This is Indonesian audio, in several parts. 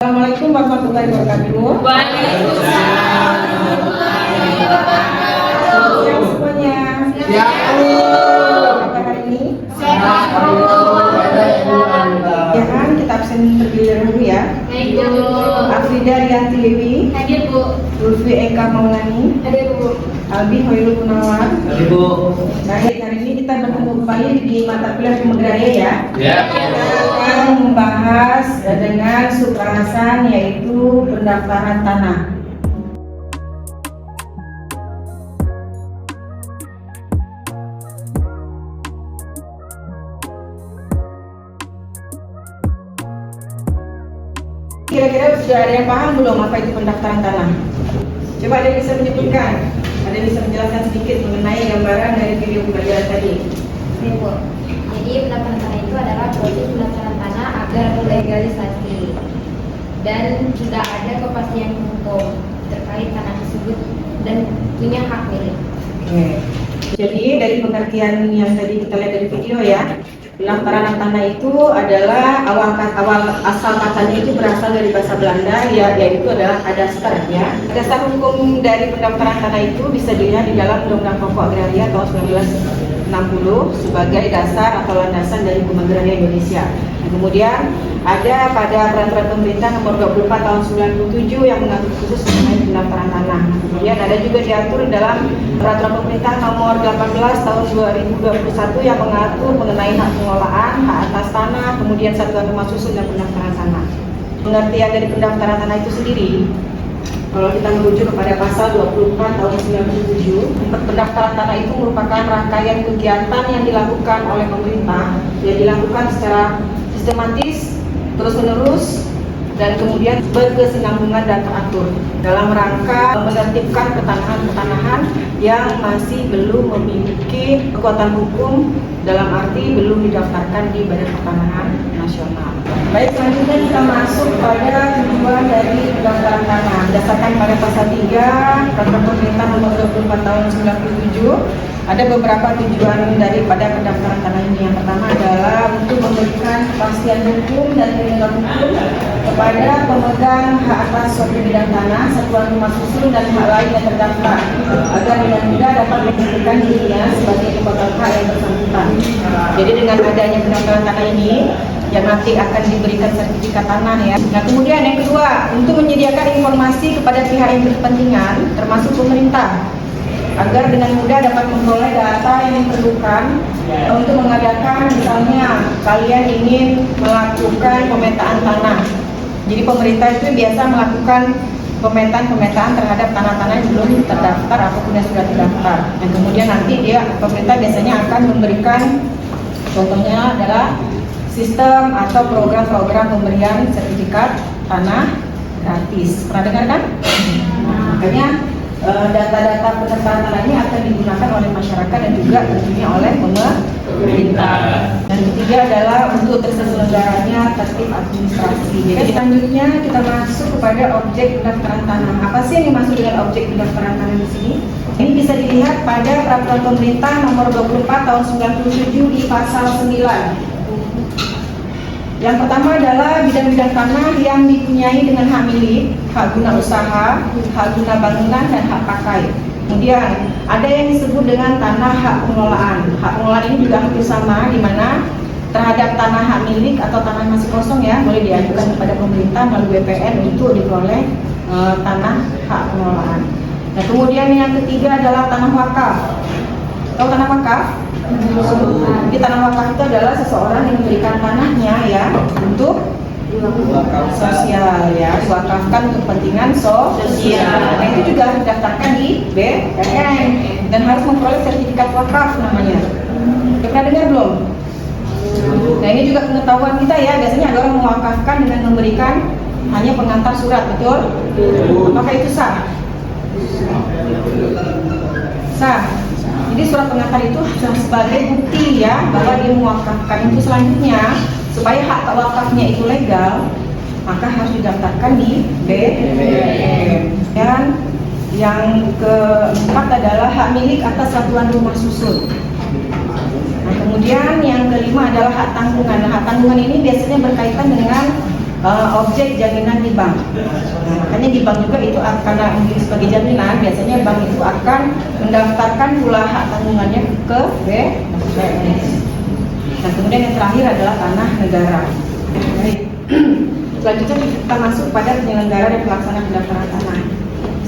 Assalamualaikum warahmatullahi wabarakatuh. Waalaikumsalam warahmatullahi wabarakatuh. Siap semuanya. Siap, Bu. Apa hari ini? Sehat, Bu. Jangan kita absen terlebih dahulu ya. Baik, Bu. Afrida Rianti Dewi, Hadir, Bu. Lutfi Eka Maulani, Hadir, Bu. Albi Hoyrul Munawar. Hadir, Bu. Baik, hari ini kita bertemu kembali di mata kuliah Pemegraya ya. Ya. Kita akan membahas dengan subbahasan yaitu pendaftaran tanah. Kira-kira sudah ada yang paham belum apa itu pendaftaran tanah? Coba ada yang bisa menyebutkan? Ada yang bisa menjelaskan sedikit mengenai gambaran dari video pembelajaran tadi? Oke, Bu. Jadi pendaftaran tanah itu adalah proses pendaftaran tanah agar legalisasi dan sudah ada kepastian hukum terkait tanah tersebut dan punya hak milik. Oke. Jadi dari pengertian yang tadi kita lihat dari video ya, pendaftaran tanah itu adalah awal asal katanya itu berasal dari bahasa Belanda ya, yaitu adalah kadaster ya. Dasar hukum dari pendaftaran tanah itu bisa dilihat di dalam Undang-Undang Pokok Agraria tahun 1960 sebagai dasar atau landasan dari hukum agraria Indonesia. Kemudian ada pada peraturan pemerintah nomor 24 tahun 97 yang mengatur khusus mengenai pendaftaran tanah. Kemudian ada juga diatur dalam peraturan pemerintah nomor 18 tahun 2021 yang mengatur mengenai hak pengelolaan, hak atas tanah, kemudian satuan rumah susun dan pendaftaran tanah. Pengertian dari pendaftaran tanah itu sendiri, kalau kita merujuk kepada pasal 24 tahun 97, pendaftaran tanah itu merupakan rangkaian kegiatan yang dilakukan oleh pemerintah, yang dilakukan secara sistematis, terus-menerus, dan kemudian berkesinambungan dan teratur dalam rangka menertibkan petanahan-petanahan yang masih belum memiliki kekuatan hukum, dalam arti belum didaftarkan di Badan Pertanahan Nasional. Baik, selanjutnya kita masuk pada tujuan dari pendaftaran tanah. Berdasarkan pada pasal 3 Peraturan Pemerintah nomor 24 tahun 97, ada beberapa tujuan daripada pendaftaran tanah ini. Yang pertama adalah untuk memberikan kepastian hukum dan perlindungan hukum kepada pemegang hak atas suatu bidang tanah, satuan rumah susun dan hak lain yang terdaftar, agar dengan mudah dapat menentukan dirinya sebagai pemegang hak yang bersangkutan. Jadi dengan adanya pendaftaran tanah ini, yang nanti akan diberikan sertifikat tanah ya. Nah, kemudian yang kedua, untuk menyediakan informasi kepada pihak yang berkepentingan, termasuk pemerintah, agar dengan mudah dapat memperoleh data yang diperlukan untuk mengadakan, misalnya kalian ingin melakukan pemetaan tanah. Jadi pemerintah itu biasa melakukan pemetaan terhadap tanah-tanah yang belum terdaftar ataupun yang sudah terdaftar. Dan kemudian nanti pemerintah biasanya akan memberikan, contohnya adalah sistem atau program-program pemberian sertifikat tanah gratis. Pernah dengar kan? Nah, makanya data-data pendaftaran tanah ini akan digunakan oleh masyarakat dan juga tentunya oleh pemerintah. Dan ketiga adalah untuk terselenggaranya tertib administrasi. Jadi selanjutnya kita masuk kepada objek pendaftaran tanah. Apa sih yang dimaksud dengan objek pendaftaran tanah di sini? Ini bisa dilihat pada peraturan pemerintah nomor 24 tahun 97 di pasal 9. Yang pertama adalah bidang-bidang tanah yang dipunyai dengan hak milik, hak guna usaha, hak guna bangunan, dan hak pakai. Kemudian ada yang disebut dengan tanah hak pengelolaan. Hak pengelolaan ini juga hampir sama, di mana terhadap tanah hak milik atau tanah masih kosong ya, boleh diajukan kepada pemerintah melalui BPN untuk diperoleh tanah hak pengelolaan. Nah, kemudian yang ketiga adalah tanah wakaf. Tahu tanah wakaf? Di tanah wakaf itu adalah seseorang yang memberikan tanahnya ya untuk sosial ya, diwakafkan untuk kepentingan sosial. Nah, itu juga harus didaftarkan di BPN dan harus memperoleh sertifikat wakaf namanya. Pernah dengar belum? Nah, ini juga pengetahuan kita ya. Biasanya ada orang mewakafkan dengan memberikan hanya pengantar surat, betul? Apakah itu sah? Sah. Jadi surat pengantar itu sebagai bukti ya bahwa dia mewakafkan. Itu selanjutnya supaya hak wakafnya itu legal, maka harus didaftarkan di BPN. Dan yang keempat adalah hak milik atas satuan rumah susun. Nah, kemudian yang kelima adalah hak tanggungan. Nah, hak tanggungan ini biasanya berkaitan dengan objek jaminan di bank. Nah, makanya di bank juga itu karena mungkin sebagai jaminan, biasanya bank itu akan mendaftarkan pula hak tanggungannya ke BPS. Dan kemudian yang terakhir adalah tanah negara. Baik. Selanjutnya kita masuk pada penyelenggara dan pelaksana pendaftaran tanah.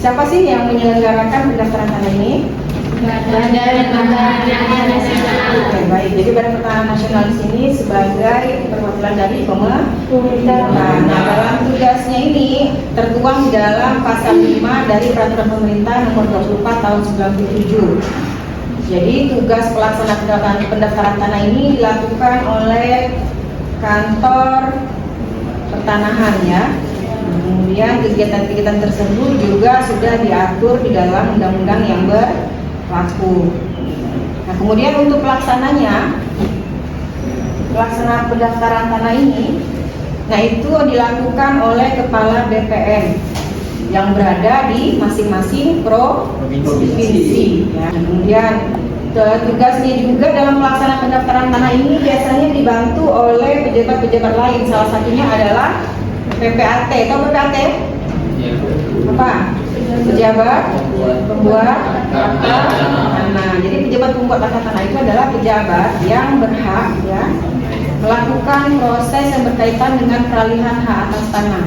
Siapa sih yang menyelenggarakan pendaftaran tanah ini? Badan Pertanahan Nasional. Oke, baik. Jadi Badan Pertanahan Nasional di sini sebagai perwakilan dari pemerintah. Nah, dalam tugasnya ini tertuang di dalam pasal 5 dari Peraturan Pemerintah Nomor 24 Tahun 97. Jadi tugas pelaksana pendaftaran tanah ini dilakukan oleh kantor pertanahan ya. Kemudian kegiatan-kegiatan tersebut juga sudah diatur di dalam undang-undang yang berlaku. Nah, kemudian untuk pelaksana pendaftaran tanah ini, nah itu dilakukan oleh kepala BPN yang berada di masing-masing provinsi. Ya. Kemudian tugasnya juga dalam pelaksanaan pendaftaran tanah ini biasanya dibantu oleh pejabat-pejabat lain. Salah satunya adalah PPAT. Tahu PPAT? Apa? Pejabat pembuat akta tanah. Jadi pejabat pembuat akta tanah itu adalah pejabat yang berhak ya melakukan proses yang berkaitan dengan peralihan hak atas tanah.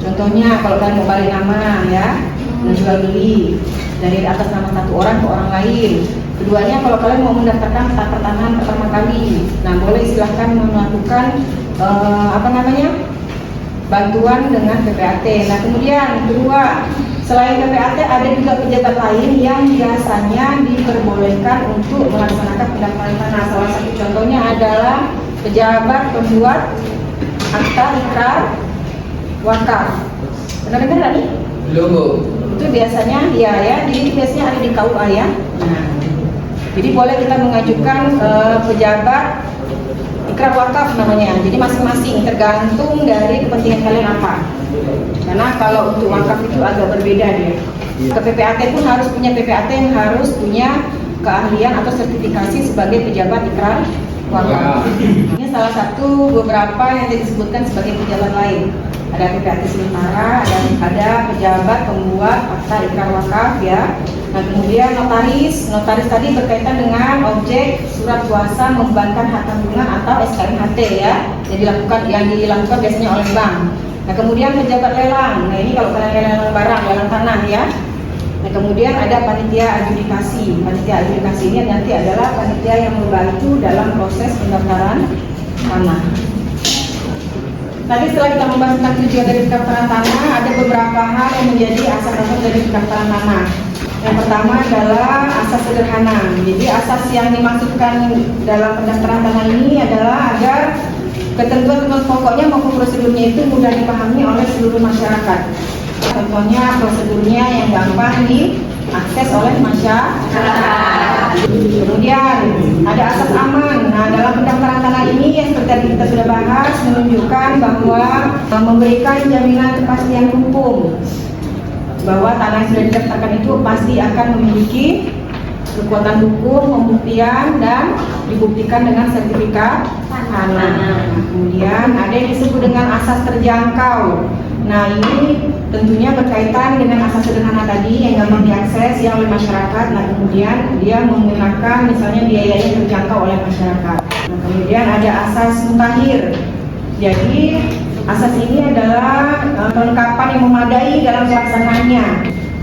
Contohnya kalau kalian mau balik nama ya, menjual beli dari atas nama satu orang ke orang lain. Keduanya kalau kalian mau mendaftarkan peta pertanahan pertama kali, nah boleh silahkan melakukan bantuan dengan PPAT. Nah kemudian kedua, selain PPAT ada juga pejabat lain yang biasanya diperbolehkan untuk melaksanakan pendaftaran tanah. Salah satu contohnya adalah pejabat pembuat akta ikrar wakaf. Benar tadi? Belum. Itu biasanya ya, jadi itu biasanya ada di KUA ya. Nah, jadi boleh kita mengajukan pejabat ikrar wakaf namanya. Jadi masing-masing tergantung dari kepentingan kalian apa. Karena kalau untuk wakaf itu agak berbeda dia. Ke PPAT pun harus punya PPAT yang harus punya keahlian atau sertifikasi sebagai pejabat ikrar wakaf. Ini salah satu beberapa yang disebutkan sebagai pejabat lain. Ada PPAT sementara, ada pejabat pembuat akta ikrar wakaf ya. Nah kemudian notaris tadi berkaitan dengan objek surat kuasa membebankan hak tanggungan atau SKMHT ya, yang dilakukan biasanya oleh bank. Nah kemudian pejabat lelang, nah ini kalau kalian lelang barang, lelang tanah ya. Nah kemudian ada panitia adjudikasi. Panitia adjudikasi ini nanti adalah panitia yang membantu dalam proses pendaftaran tanah. Tadi setelah kita membahas tentang tujuan dari pendaftaran tanah, ada beberapa hal yang menjadi asas-asas dari pendaftaran tanah. Yang pertama adalah asas sederhana. Jadi asas yang dimaksudkan dalam pendaftaran tanah ini adalah agar ketentuan pokoknya maupun prosedurnya itu mudah dipahami oleh seluruh masyarakat. Contohnya prosedurnya yang gampang diakses oleh masyarakat. Kemudian ada asas aman. Nah, dalam pendaftaran tanah ini yang seperti tadi kita sudah bahas menunjukkan bahwa memberikan jaminan kepastian hukum bahwa tanah yang sudah didaftarkan itu pasti akan memiliki kekuatan hukum, pembuktian dan dibuktikan dengan sertifikat tanah. Nah, kemudian ada yang disebut dengan asas terjangkau. Nah ini tentunya berkaitan dengan asas sederhana tadi yang gampang diakses ya oleh masyarakat. Nah kemudian dia menggunakan misalnya biayanya terjangkau oleh masyarakat. Nah kemudian ada asas mutakhir. Jadi asas ini adalah kelengkapan yang memadai dalam pelaksanaannya.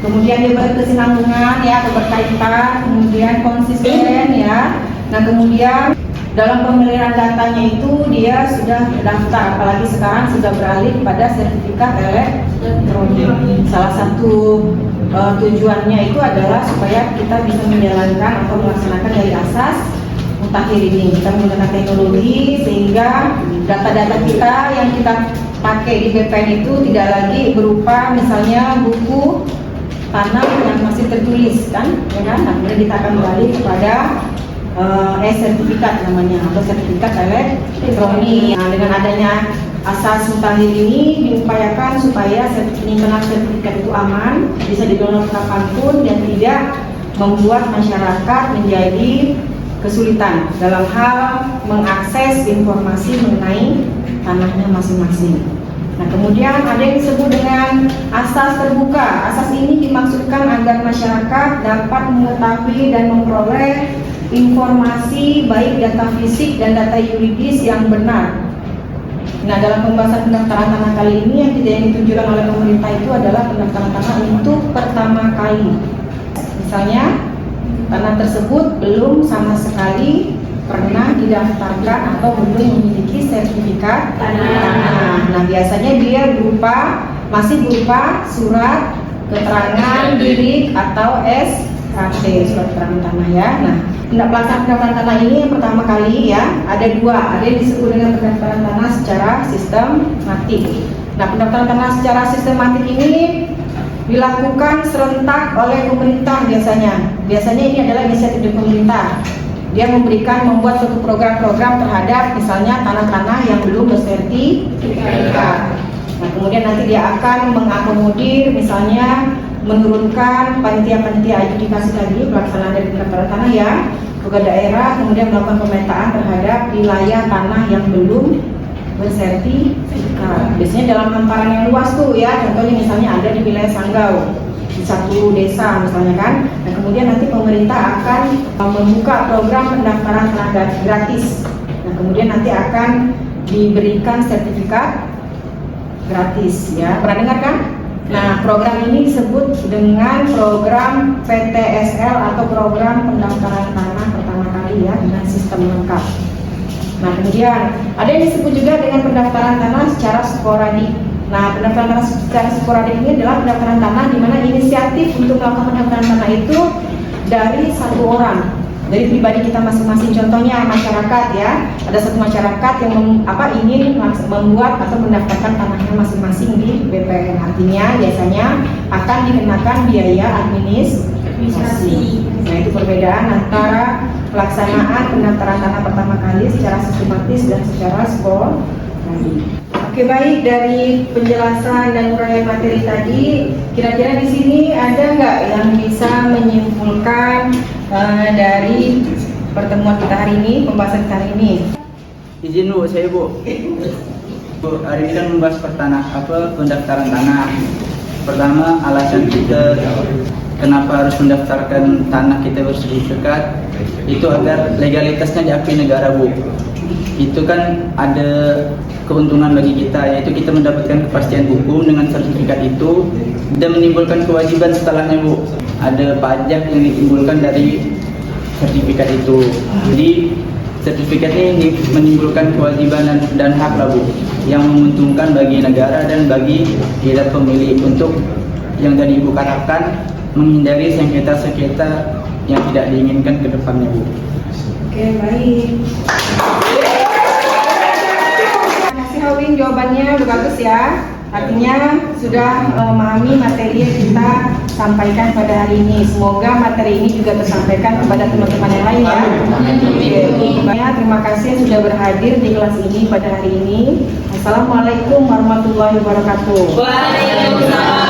Kemudian dia berkesinambungan ya, keberkaitan, kemudian konsisten ya. Nah kemudian dalam pemeliharaan datanya itu dia sudah terdaftar, apalagi sekarang sudah beralih kepada sertifikat elektronik. Salah satu tujuannya itu adalah supaya kita bisa menjalankan atau melaksanakan dari asas mutakhir ini. Kita menggunakan teknologi sehingga data-data kita yang kita pakai di BPN itu tidak lagi berupa misalnya buku tanah yang masih tertulis kan, ya kan? Nah, kemudian kita akan beralih kepada sertifikat namanya atau sertifikat elektronik. Nah, dengan adanya asas mutakhir ini diupayakan supaya penyimpanan sertifikat itu aman, bisa didownload kapanpun dan tidak membuat masyarakat menjadi kesulitan dalam hal mengakses informasi mengenai tanahnya masing-masing. Nah, kemudian ada yang disebut dengan asas terbuka. Asas ini dimaksudkan agar masyarakat dapat mengetahui dan memperoleh informasi baik data fisik dan data yuridis yang benar. Nah, dalam pembahasan pendaftaran tanah kali ini yang ditunjukkan oleh pemerintah itu adalah pendaftaran tanah untuk pertama kali. Misalnya, tanah tersebut belum sama sekali pernah didaftarkan atau belum memiliki sertifikat tanah. Nah, biasanya dia masih berupa surat keterangan bilik atau SKT, surat keterangan tanah ya. Nah, pendaftaran tanah ini yang pertama kali ya, ada dua, ada yang disebut dengan pendaftaran tanah secara sistematik. Nah, pendaftaran tanah secara sistematik ini dilakukan serentak oleh pemerintah biasanya. Biasanya ini adalah inisiatif dari pemerintah. Dia membuat suatu program-program terhadap misalnya tanah-tanah yang belum bersertifikat. Nah, kemudian nanti dia akan mengakomodir misalnya menurunkan panitia-panitia adjudikasi tadi pelaksanaan dari pendaftaran tanah ya ke daerah, kemudian melakukan pemetaan terhadap wilayah tanah yang belum bersertifikat. Biasanya dalam hamparan yang luas tuh ya, contohnya misalnya ada di wilayah Sanggau di satu desa misalnya kan. Nah, kemudian nanti pemerintah akan membuka program pendaftaran tanah gratis. Nah, kemudian nanti akan diberikan sertifikat gratis ya. Pernah dengar kan? Nah, program ini disebut dengan program PTSL atau program pendaftaran tanah pertama kali ya, dengan sistem lengkap. Nah, kemudian ada yang disebut juga dengan pendaftaran tanah secara sporadik. Nah, pendaftaran tanah secara sporadik ini adalah pendaftaran tanah di mana inisiatif untuk melakukan pendaftaran tanah itu dari satu orang, dari pribadi kita masing-masing. Contohnya masyarakat ya, ada satu masyarakat yang ingin membuat atau mendaftarkan tanahnya masing-masing di BPN. Artinya biasanya akan dikenakan biaya administrasi. Nah, itu perbedaan antara pelaksanaan pendaftaran tanah pertama kali secara sistematis dan secara sporadik. Oke, baik, dari penjelasan dan uraian materi tadi, kira-kira di sini ada nggak yang bisa menyimpulkan dari pertemuan kita hari ini, pembahasan kita hari ini? Izin Bu, saya Bu. Bu, hari ini kan membahas pendaftaran tanah. Pertama, alasan kita kenapa harus mendaftarkan tanah kita bersertifikat itu agar legalitasnya diakui negara, Bu. Itu kan ada keuntungan bagi kita, yaitu kita mendapatkan kepastian hukum dengan sertifikat itu dan menimbulkan kewajiban setelahnya, Bu. Ada pajak yang ditimbulkan dari sertifikat itu. Jadi sertifikat ini menimbulkan kewajiban dan hak lah, Bu, yang menguntungkan bagi negara dan bagi kita pemilik untuk yang tadi Ibu katakan menghindari sengketa-sengketa yang tidak diinginkan ke depannya, Bu. Oke, baik. Terima kasih Hawin, jawabannya udah bagus ya. Artinya sudah memahami materi yang kita sampaikan pada hari ini. Semoga materi ini juga tersampaikan kepada teman-teman yang lain ya. Oke, terima kasih sudah berhadir di kelas ini pada hari ini. Assalamualaikum warahmatullahi wabarakatuh. Waalaikumsalam.